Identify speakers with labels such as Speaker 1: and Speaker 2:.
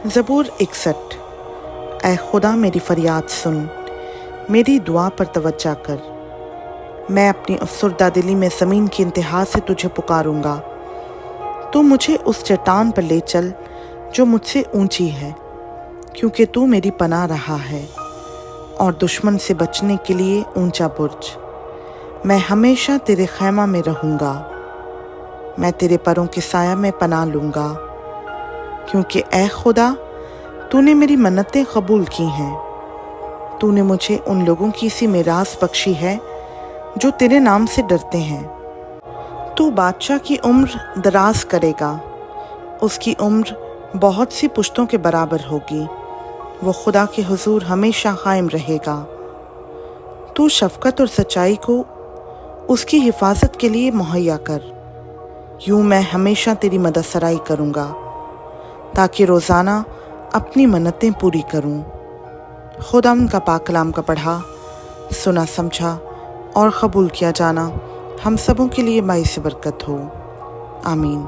Speaker 1: ज़बूर 61। ऐ खुदा मेरी फरियाद सुन, मेरी दुआ पर तवज्जो कर। मैं अपनी अफसरदा दिली में ज़मीन की इंतहा से तुझे पुकारूंगा। तू मुझे उस चट्टान पर ले चल जो मुझसे ऊंची है, क्योंकि तू मेरी पनाह रहा है और दुश्मन से बचने के लिए ऊंचा बुर्ज। मैं हमेशा तेरे खैमा में रहूंगा, मैं तेरे परों के साया में पनाह लूँगा, क्योंकि ऐ खुदा तूने मेरी मन्नतें कबूल की हैं। तूने मुझे उन लोगों की सी मीरास बख्शी है जो तेरे नाम से डरते हैं। तू बादशाह की उम्र दराज करेगा, उसकी उम्र बहुत सी पुश्तों के बराबर होगी। वो खुदा के हुजूर हमेशा कायम रहेगा। तू शफ़क़त और सच्चाई को उसकी हिफाजत के लिए मुहैया कर। यूँ मैं हमेशा तेरी मदद सराई करूँगा, ताकि रोज़ाना अपनी मन्नतें पूरी करूँ। खुदावंद का पाक कलाम का पढ़ा, सुना, समझा और कबूल किया जाना हम सबों के लिए बाइस बरकत हो। आमीन।